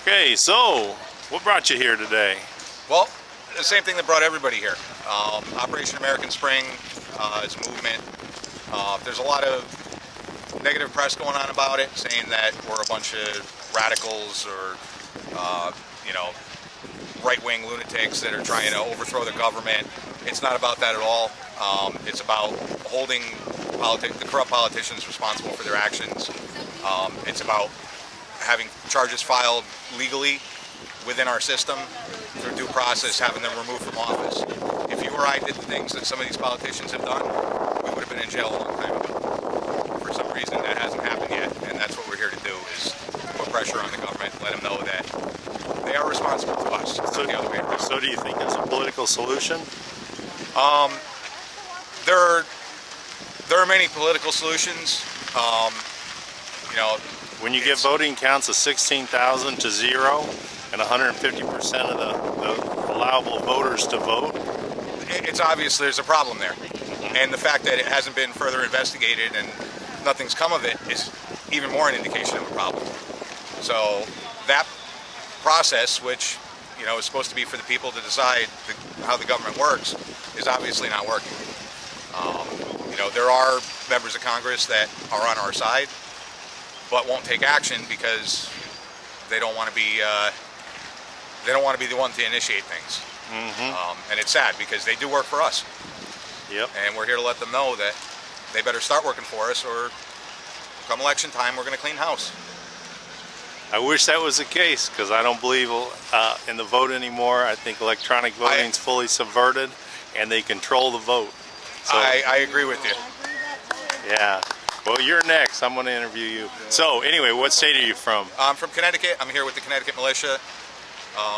Okay, so what brought you here today? Well, the same thing that brought everybody here. Operation American Spring is a movement. There's a lot of negative press going on about it, saying that we're a bunch of radicals or, right-wing lunatics that are trying to overthrow the government. It's not about that at all. It's about holding the corrupt politicians responsible for their actions. It's about having charges filed legally within our system through due process, having them removed from office. If you or I did the things that some of these politicians have done, we would have been in jail a long time ago. For some reason, that hasn't happened yet, and that's what we're here to do, is put pressure on the government, let them know that they are responsible to us, not the other way around. So do you think there's a political solution? There are many political solutions. When you get voting counts of 16,000 to 0 and 150% of the allowable voters to vote, it's obvious there's a problem there. And the fact that it hasn't been further investigated and nothing's come of it is even more an indication of a problem. So that process, which is supposed to be for the people to decide how the government works, is obviously not working. There are members of Congress that are on our side, but won't take action because they don't want to be the one to initiate things. And it's sad because they do work for us. Yep. And we're here to let them know that they better start working for us, or come election time, we're going to clean house. I wish that was the case, because I don't believe in the vote anymore. I think electronic voting is fully subverted, and they control the vote. So, I agree with you. Yeah. Well, you're next. I'm going to interview you. So, anyway, what state are you from? I'm from Connecticut. I'm here with the Connecticut militia.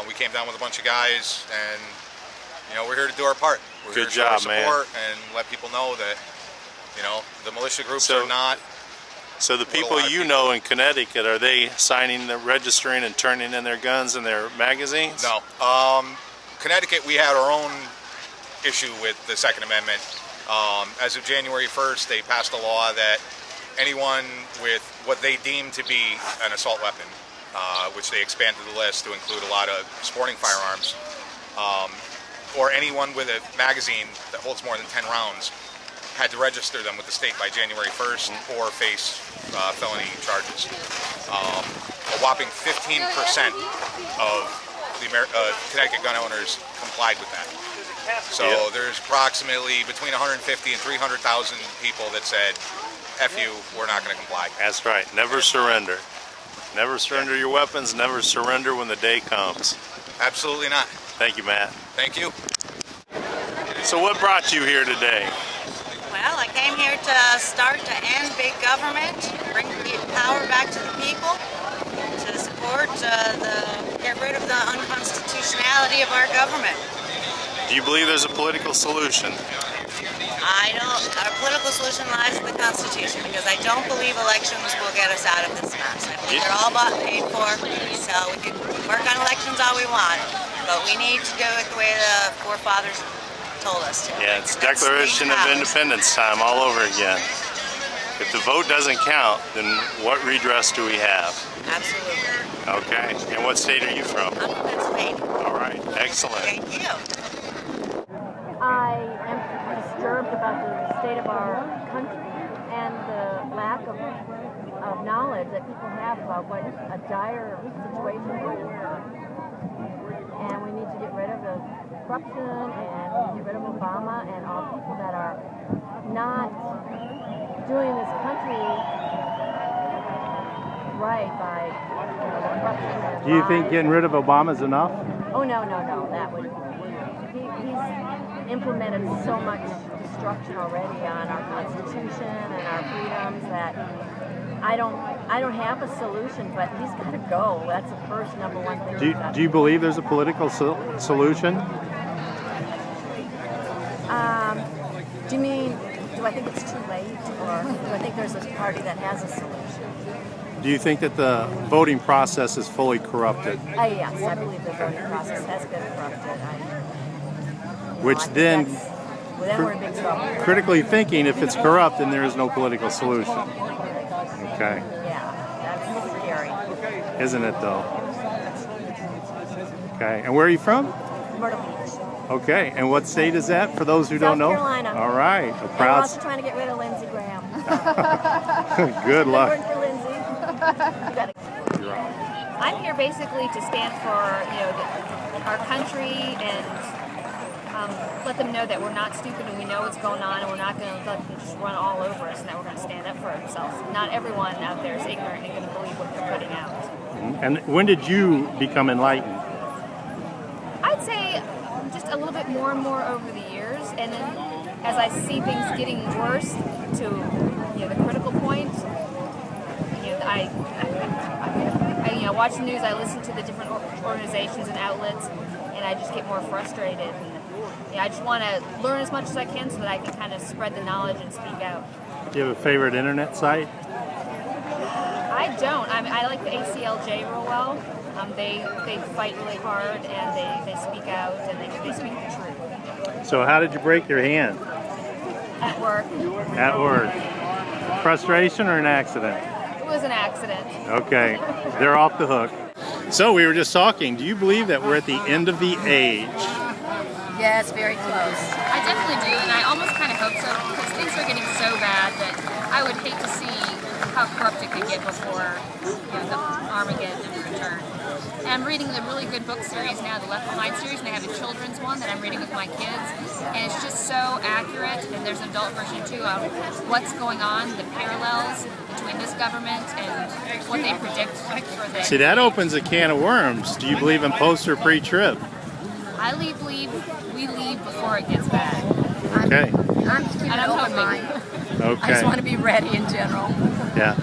We came down with a bunch of guys, and we're here to do our part. We're Good here to job, man. support and let people know that the militia groups are not. So the people you know in Connecticut, are they signing, registering, and turning in their guns and their magazines? No. Connecticut, we had our own issue with the Second Amendment. As of January 1st, they passed a law that anyone with what they deem to be an assault weapon, which they expanded the list to include a lot of sporting firearms, or anyone with a magazine that holds more than 10 rounds, had to register them with the state by January 1st or face felony charges. A whopping 15% of the Connecticut gun owners complied with that. So there's approximately between 150 and 300,000 people that said, F you, we're not going to comply. That's right. Never surrender. Never surrender your weapons. Never surrender when the day comes. Absolutely not. Thank you, Matt. Thank you. So what brought you here today? Well, I came here to start to end big government, bring power back to the people, to support get rid of the unconstitutionality of our government. Do you believe there's a political solution? Our political solution lies in the Constitution, because I don't believe elections will get us out of this mess. I believe they're all bought and paid for, so we can work on elections all we want, but we need to do it the way the forefathers told us to. Yeah, it's Declaration of Independence time all over again. If the vote doesn't count, then what redress do we have? Absolutely. Okay. And what state are you from? I'm from Pennsylvania. All right. Excellent. Thank you. I am disturbed about the state of our country and the lack of knowledge that people have about what a dire situation we're in. And we need to get rid of the corruption and get rid of Obama and all people that are not doing this country right by the corruption and Do you think getting rid of Obama is enough? Oh, no. That would... He's implemented so much destruction already on our Constitution and our freedoms that I don't have a solution, but he's got to go. That's the first number one thing. Do you believe there's a political solution? Do you mean, do I think it's too late, or do I think there's a party that has a solution? Do you think that the voting process is fully corrupted? Yes, I believe the voting process has been corrupted. Which then Well, then we're in big trouble. Critically thinking, if it's corrupt, then there is no political solution. Okay. Yeah, that's scary. Isn't it, though? Okay. And where are you from? Myrtle Beach. Okay. And what state is that, for those who don't know? South Carolina. All right. A And we're proud. also trying to get rid of Lindsey Graham. Good luck. Vote for Lindsey. You gotta- I'm here basically to stand for, our country and let them know that we're not stupid and we know what's going on and we're not going to let them just run all over us and that we're going to stand up for ourselves. Not everyone out there is ignorant and going to believe what they're putting out. And when did you become enlightened? I'd say just a little bit more and more over the years, and then as I see things getting worse to the critical point, I watch the news, I listen to the different organizations and outlets, and I just get more frustrated. And I just want to learn as much as I can so that I can kind of spread the knowledge and speak out. Do you have a favorite internet site? I don't. I like the ACLJ real well. They fight really hard and they speak out and they speak the truth. So how did you break your hand? At work. At work. Frustration or an accident? It was an accident. Okay, they're off the hook. So we were just talking. Do you believe that we're at the end of the age? Yeah, it's very close. I definitely do, and I almost kind of hope so, because things are getting so bad that I would hate to see how corrupt it could get before the Armageddon return. And I'm reading the really good book series now, the Left Behind series, and they have a children's one that I'm reading with my kids, and it's just so accurate, and there's an adult version too of what's going on, the parallels between this government and what they predict for the... See, that opens a can of worms. Do you believe in post or pre-trib? I believe we leave before it gets bad. Okay. I'm just keeping an open mind. I Okay. just want to be ready in general. Yeah.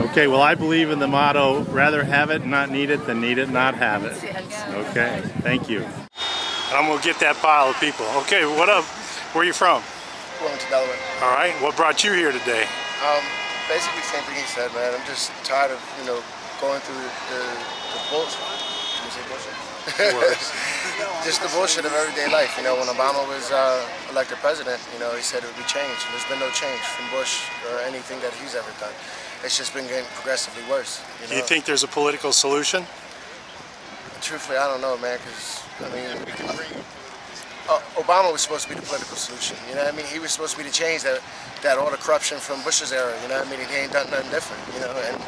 Okay, well, I believe in the motto, rather have it, not need it, than need it, not have it. Okay, thank you. I'm going to get that pile of people. Okay, what up? Where are you from? Wilmington, Delaware. All right, what brought you here today? Basically, same thing he said, man. I'm just tired of, going through the bullshit. Can you say bullshit? Just the bullshit of everyday life. When Obama was elected president, he said it would be changed. And there's been no change from Bush or anything that he's ever done. It's just been getting progressively worse. Do you think there's a political solution? Truthfully, I don't know, man, because, Obama was supposed to be the political solution, He was supposed to be the change that all the corruption from Bush's era, He ain't done nothing different, And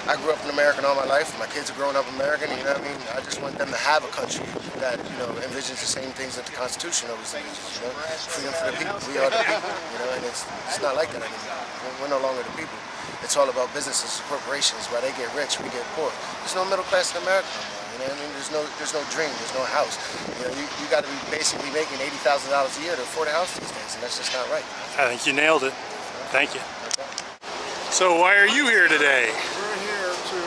I grew up in America all my life. My kids are growing up American, I just want them to have a country that, envisions the same things that the Constitution always envisions, Freedom for the people. We are the people, and it's not like that anymore. We're no longer the people. It's all about businesses and corporations. While they get rich, we get poor. There's no middle class in America no more. There's no dream. There's no house. You got to be basically making $80,000 a year to afford a house these days, and that's just not right. I think you nailed it. Thank you. So why are you here today? We're here to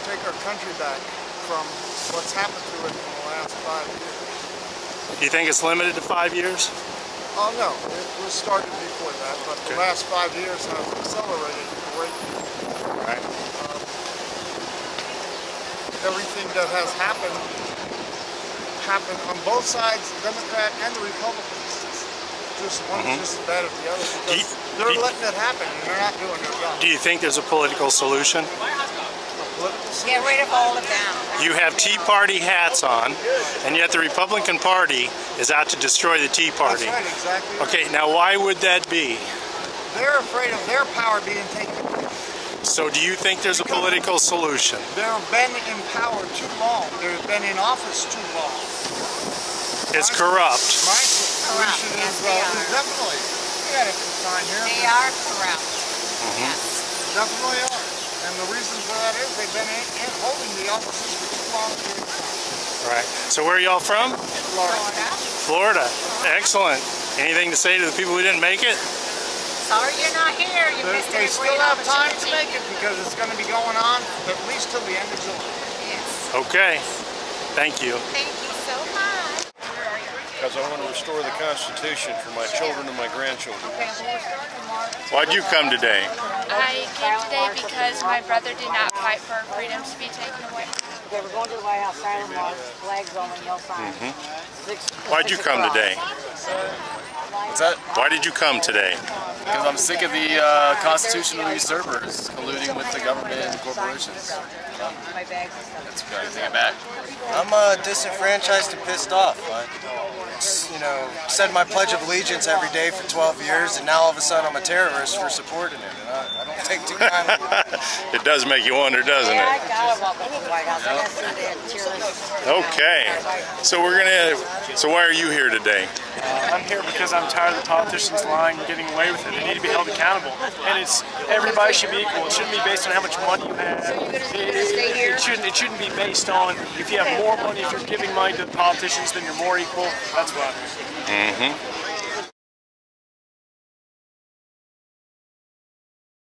take our country back from what's happened to it in the last 5 years. Do you think it's limited to 5 years? Oh no, it was started before that, but the last 5 years have accelerated greatly. Right. Everything that has happened on both sides, the Democrat and the Republicans. Just one's just as bad as the other because they're letting it happen and they're not doing their job. Do you think there's a political solution? Get rid of all of them. You have Tea Party hats on, and yet the Republican Party is out to destroy the Tea Party. That's right, exactly. Right. Okay, now why would that be? They're afraid of their power being taken away. So do you think there's a political solution? They've been in power too long. They've been in office too long. It's corrupt. My solution Yes, is they are. definitely. We got a sign here. They are corrupt. Yes. Definitely are. And the reason for that is they've been holding the offices for too long. Right. So where are y'all from? Florida. Florida. Excellent. Anything to say to the people who didn't make it? Sorry you're not here. You missed They a still great have time to opportunity. make it because it's going to be going on at least till the end of July. Yes. Okay. Thank you. Thank you so much. Because I want to restore the Constitution for my children and my grandchildren. Why'd you come today? I came today because my brother did not fight for our freedom to be taken away. Okay, we're going to the White House, silent march, flags only, no signs. Why'd you come today? What's that? Why did you come today? Because I'm sick of the constitutional usurpers colluding with the government and corporations. That's the only thing I'm at. I'm disenfranchised and pissed off. I, said my Pledge of Allegiance every day for 12 years, and now all of a sudden I'm a terrorist for supporting it. And I don't take too kindly. It does make you wonder, doesn't Yeah, I it? gotta walk up to the White House. I gotta see the cheerleaders. Okay. So so why are you here today? I'm here because I'm tired of the politicians lying and getting away with it. They need to be held accountable. And everybody should be equal. It shouldn't be based on how much money you have. It shouldn't be based on if you have more money, if you're giving money to the politicians, then you're more equal. That's what I'm here. Mm-hmm.